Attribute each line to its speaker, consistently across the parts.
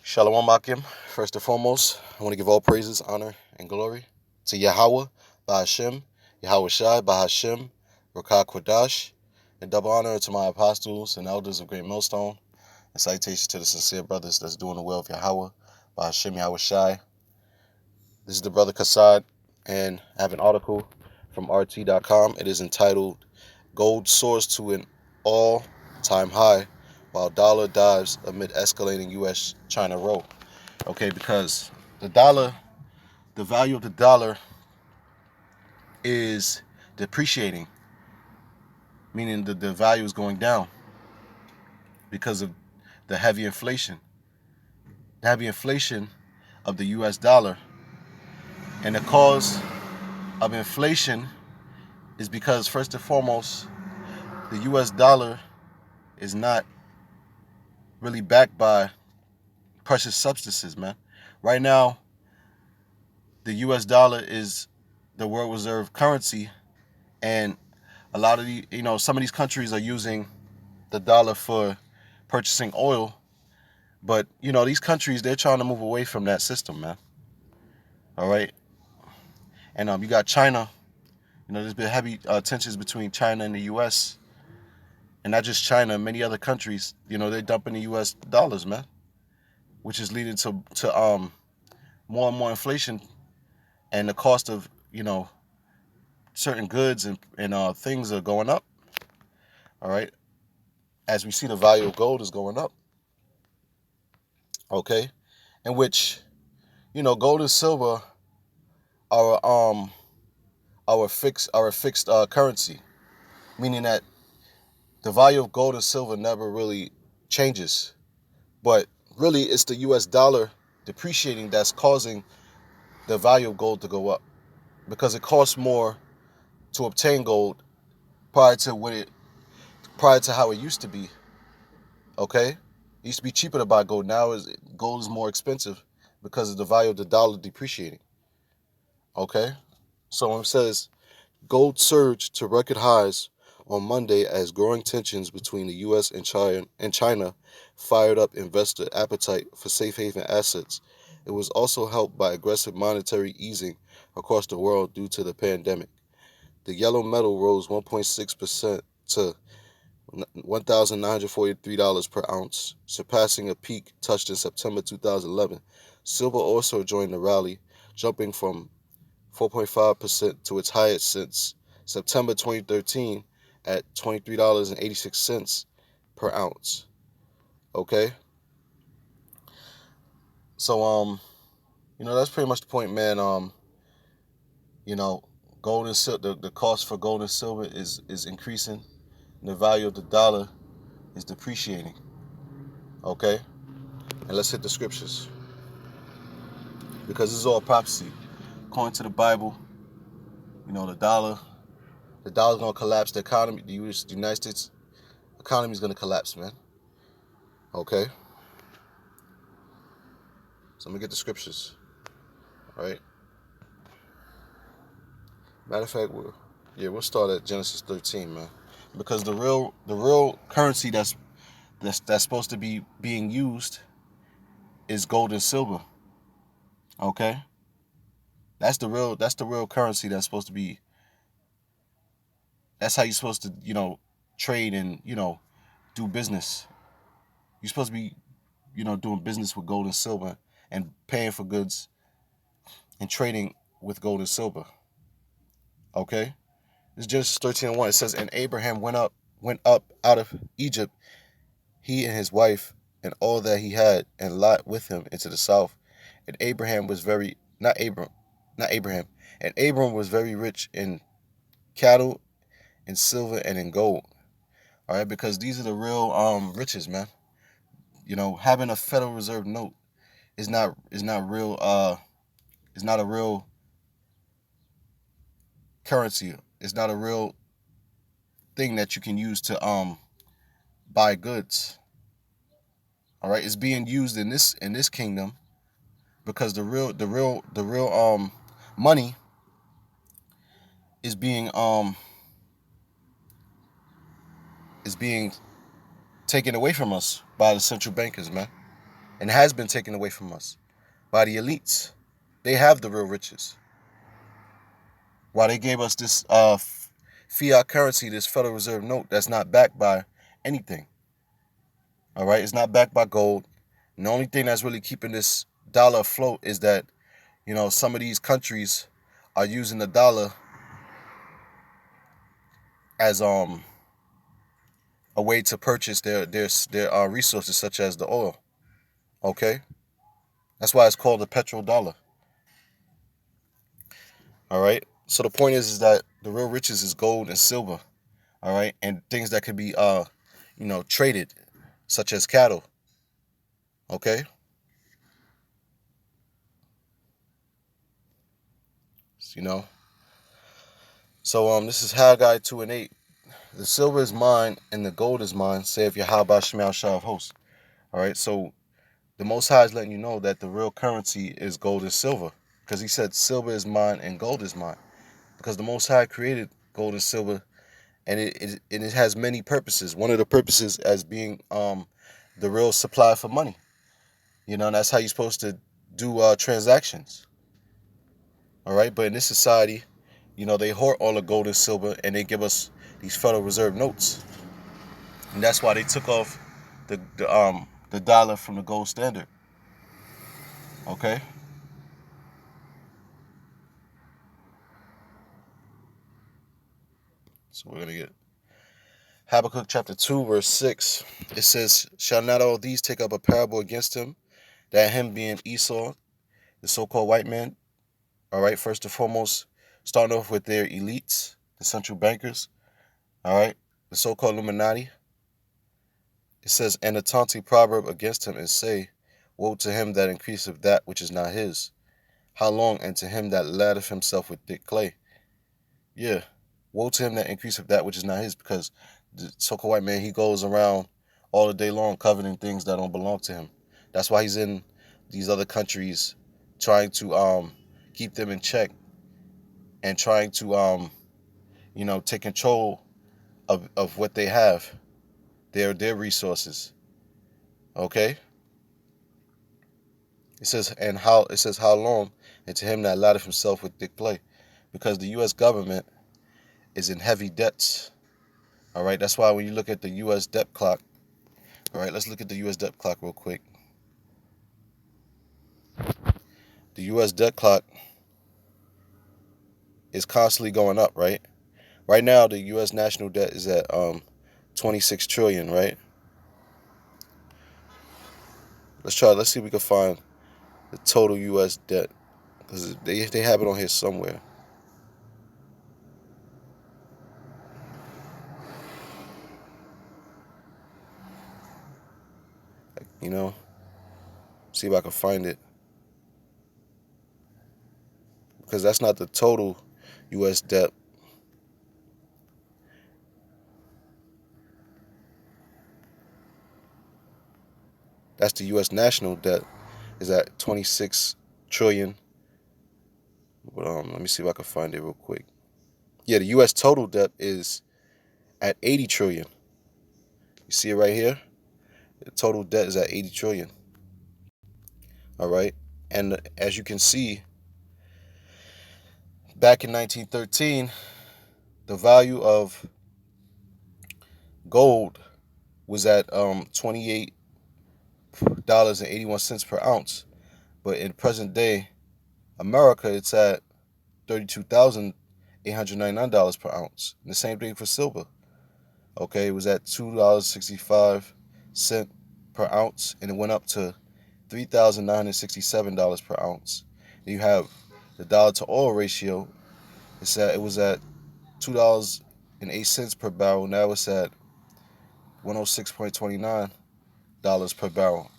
Speaker 1: Shalom Akim. First and foremost, I want to give all praises, honor, and glory to Yahweh, Bahashem, Yahweh Shai, Bahashem, Rakah Kwadash, and double honor to my apostles and elders of Great Millstone, and salutations to the sincere brothers that's doing the will of Yahweh, Bahashem, Yahweh Shai. This is the brother Kassad, and I have an article from RT.com. It is entitled, Gold Soars to an All-Time High while Dollar Dives Amid Escalating U.S.-China Row. Okay, because the value of the dollar is depreciating, meaning that the value is going down because of the heavy inflation. The heavy inflation of the U.S. dollar. And the cause of inflation is because, first and foremost, the U.S. dollar is not really backed by precious substances, man. Right now, the U.S. dollar is the world reserve currency, and a lot of some of these countries are using the dollar for purchasing oil, but these countries, they're trying to move away from that system, man. All right, and you got China. There's been heavy tensions between China and the U.S., and not just China, many other countries. They're dumping the U.S. dollars, man, which is leading to more and more inflation, and the cost of certain goods and things are going up. All right, as we see the value of gold is going up. Okay, in which gold and silver are our fixed currency, meaning that the value of gold and silver never really changes, but really it's the U.S. dollar depreciating that's causing the value of gold to go up, because it costs more to obtain gold prior to how it used to be. Okay, it used to be cheaper to buy gold. Now gold is more expensive because of the value of the dollar depreciating. Okay, so when it says gold surged to record highs on Monday as growing tensions between the U.S. and China fired up investor appetite for safe haven assets. It was also helped by aggressive monetary easing across the world due to the pandemic. The yellow metal rose 1.6% to $1,943 per ounce, surpassing a peak touched in September 2011. Silver also joined the rally, jumping from 4.5% to its highest since September 2013 at $23.86 per ounce. Okay? So that's pretty much the point, man. Gold and silver, the cost for gold and silver is increasing. And the value of the dollar is depreciating. Okay? And let's hit the scriptures, because this is all prophecy. According to the Bible, the dollar's gonna collapse. The economy, the United States economy is gonna collapse, man. Okay. So I'm gonna get the scriptures. All right. Matter of fact, we'll start at Genesis 13, man, because the real currency that's supposed to be being used is gold and silver. Okay. That's the real currency that's supposed to be. That's how you're supposed to trade and do business. You're supposed to be doing business with gold and silver and paying for goods and trading with gold and silver. Okay? This is Genesis 13:1. It says, and Abraham went up out of Egypt, he and his wife, and all that he had, and Lot with him into the south. And Abraham was not Abraham. And Abram was very rich in cattle, in silver, and in gold. All right, because these are the real riches, man. Having a Federal Reserve note is not real. It's not a real currency. It's not a real thing that you can use to buy goods. All right, it's being used in this kingdom because the real money is being taken away from us by the central bankers, man. and has been taken away from us by the elites. They have the real riches. While they gave us this fiat currency, this Federal Reserve note that's not backed by anything. All right, it's not backed by gold. And the only thing that's really keeping this dollar afloat is that, some of these countries are using the dollar as a way to purchase their resources, such as the oil. Okay, that's why it's called the petrodollar. All right. So the point is that the real riches is gold and silver. All right, and things that can be traded, such as cattle. Okay. You know. So this is Haggai 2:8. The silver is mine and the gold is mine, saith Yahweh Shemel Shah of hosts. All right. So the Most High is letting you know that the real currency is gold and silver, because He said silver is mine and gold is mine, because the Most High created gold and silver, and it has many purposes. One of the purposes as being the real supply for money. And that's how you're supposed to do transactions. All right, but in this society, they hoard all the gold and silver, and they give us these Federal Reserve notes, and that's why they took off the dollar from the gold standard. Okay. So we're gonna get Habakkuk chapter 2, verse 6. It says, "Shall not all these take up a parable against him, that him being Esau, the so-called white man?" All right. First and foremost, starting off with their elites, the central bankers. All right, the so-called Illuminati. It says, "And a taunting proverb against him is say, Woe to him that increaseth that which is not his. How long? And to him that laddeth himself with thick clay." Yeah. Woe to him that increaseth that which is not his, because the so-called white man, he goes around all the day long coveting things that don't belong to him. That's why he's in these other countries trying to keep them in check, and trying to take control of what they have, their resources. Okay? It says how long, and to him that laddeth himself with thick clay, because the U.S. government is in heavy debts. All right, that's why when you look at the U.S. debt clock, all right, let's look at the U.S. debt clock real quick. The U.S. debt clock is constantly going up, right? Right now, the U.S. national debt is at 26 trillion, right? Let's see if we can find the total U.S. debt, because they have it on here somewhere. See if I can find it, because that's not the total U.S. debt. That's the U.S. national debt is at 26 trillion. But let me see if I can find it real quick. Yeah, the U.S. total debt is at 80 trillion. You see it right here? The total debt is at 80 trillion. All right. And as you can see, back in 1913, the value of gold was at $28.81 per ounce. But in present day America, it's at $32,899 per ounce. And the same thing for silver. Okay, it was at $2.65 per ounce, and it went up to $3,967 per ounce. And you have the dollar to oil ratio. It was at $2.08 per barrel. Now it's at $106.29 per barrel.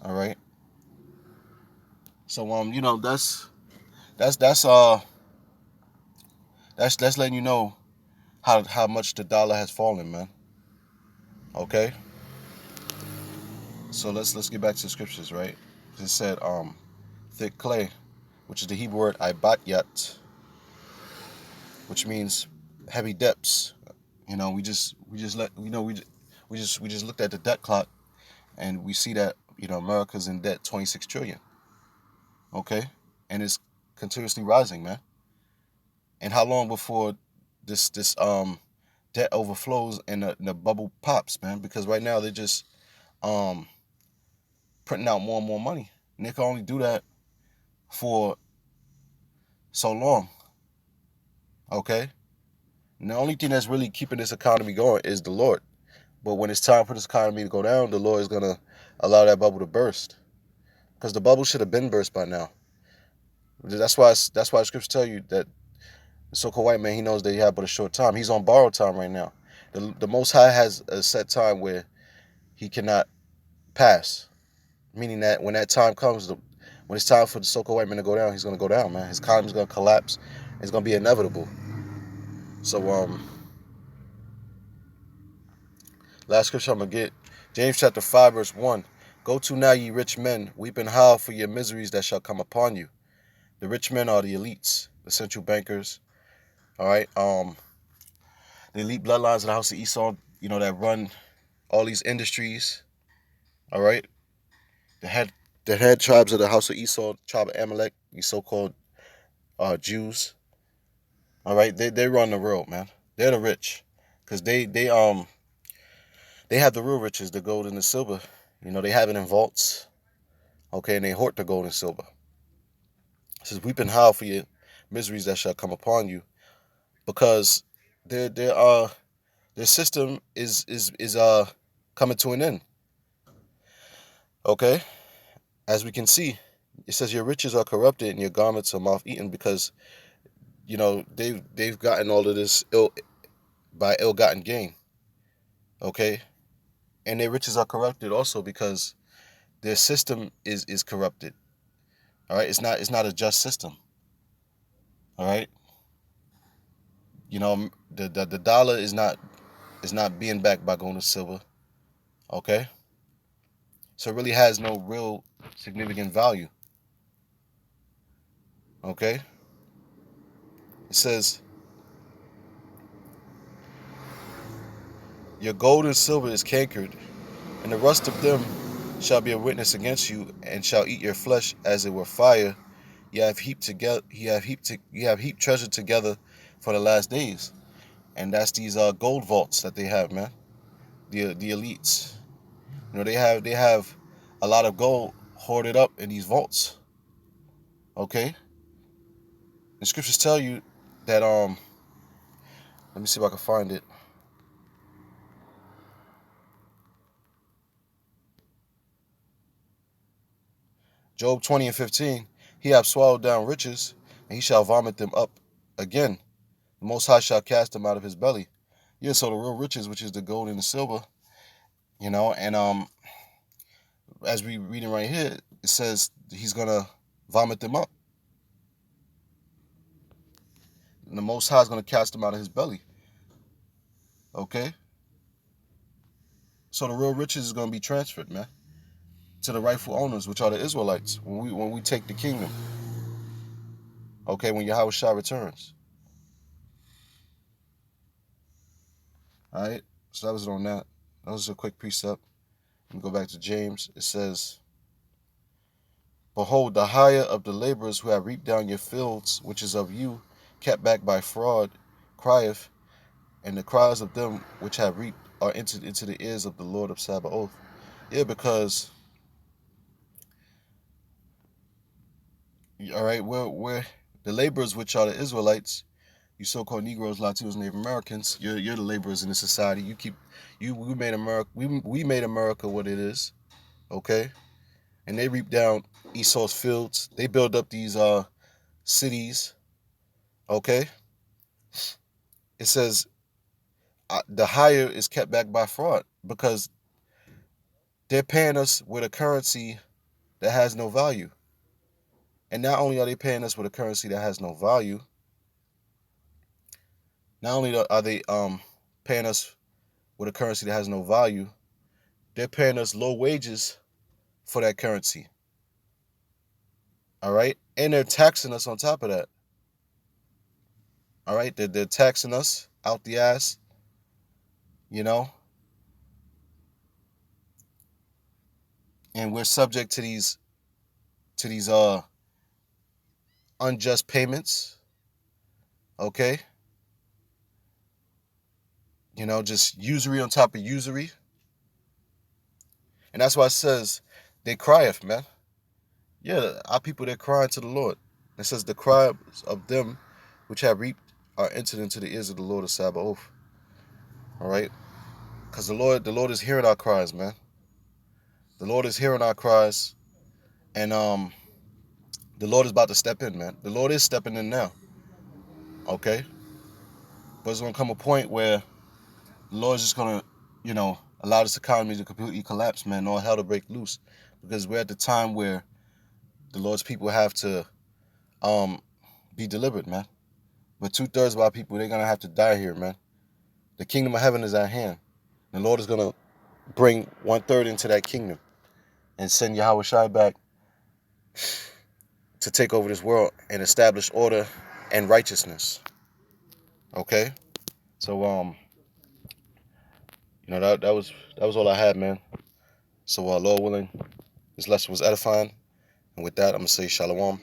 Speaker 1: All right. So that's letting you know how much the dollar has fallen, man. Okay. So let's get back to the scriptures, right? It said thick clay, which is the Hebrew word ibatyat, which means heavy depths. We just looked at the debt clock, and we see that America's in debt 26 trillion. Okay, and it's continuously rising, man. And how long before this debt overflows and the bubble pops, man? Because right now they're just um printing out more and more money. And they can only do that for so long. Okay, and the only thing that's really keeping this economy going is the Lord. But when it's time for this economy to go down, the Lord is gonna allow that bubble to burst. Because the bubble should have been burst by now. That's why the scriptures tell you that the so-called white man, he knows that he had but a short time. He's on borrowed time right now. The Most High has a set time where he cannot pass, meaning that when that time comes, when it's time for the so-called white man to go down, he's gonna go down, man. His economy's gonna collapse. It's gonna be inevitable. So last scripture I'm gonna get, James chapter 5 verse 1. Go to now, ye rich men, weep and howl for your miseries that shall come upon you. The rich men are the elites, the central bankers. All right, the elite bloodlines of the house of Esau, that run all these industries. All right, the head tribes of the house of Esau, tribe of Amalek, these so-called Jews. All right, they run the world, man. They're the rich, cause they have the real riches, the gold and the silver. They have it in vaults. Okay, and they hoard the gold and silver. It says, weep and howl for your miseries that shall come upon you, because their system is coming to an end. Okay, as we can see, it says your riches are corrupted and your garments are moth eaten, because they've gotten all of this by ill-gotten gain. Okay, and their riches are corrupted also because their system is corrupted. All right, it's not a just system. All right, the dollar is not being backed by gold and silver. Okay, so it really has no real significant value. Okay, it says your gold and silver is cankered, and the rust of them shall be a witness against you, and shall eat your flesh as it were fire. You have heaped treasure together for the last days, and that's these gold vaults that they have, man. The elites, they have a lot of gold hoarded up in these vaults. Okay, the scriptures tell you that let me see if I can find it. Job 20:15. He hath swallowed down riches, and he shall vomit them up again. The Most High shall cast them out of his belly. Yeah, so the real riches, which is the gold and the silver, and as we reading right here, it says he's gonna vomit them up. And the Most High is gonna cast them out of his belly. Okay, so the real riches is gonna be transferred, man, to the rightful owners, which are the Israelites, when we take the kingdom. Okay, when Yahweh Shah returns. All right, so that was on that. That was a quick precept. Let me go back to James. It says, behold, the hire of the laborers who have reaped down your fields, which is of you, kept back by fraud, crieth, and the cries of them which have reaped are entered into the ears of the Lord of Sabaoth. Yeah, because, all right, we're the laborers, which are the Israelites, you so-called Negroes, Latinos, Native Americans, you're the laborers in the society. We made America, we made America what it is. Okay, and they reap down Esau's fields. They build up these cities. Okay, it says the hire is kept back by fraud, because they're paying us with a currency that has no value. And not only are they paying us with a currency that has no value, not only are they paying us with a currency that has no value, they're paying us low wages for that currency. All right, and they're taxing us on top of that. All right, they're taxing us out the ass. You know, and we're subject to these unjust payments, okay? Just usury on top of usury. And that's why it says they crieth, man. Yeah, our people, they're crying to the Lord. It says the cry of them which have reaped are entered into the ears of the Lord of Sabaoth. All right? Because the Lord is hearing our cries, man. The Lord is hearing our cries. And the Lord is about to step in, man. The Lord is stepping in now. Okay? But it's gonna come a point where the Lord's just gonna, allow this economy to completely collapse, man, all hell to break loose. Because we're at the time where the Lord's people have to be delivered, man. But 2/3 of our people, they're gonna have to die here, man. The kingdom of heaven is at hand. The Lord is gonna bring 1/3 into that kingdom and send Yahweh Shai back to take over this world and establish order and righteousness. Okay? So that was all I had, man. So Lord willing, this lesson was edifying. And with that, I'm gonna say shalom.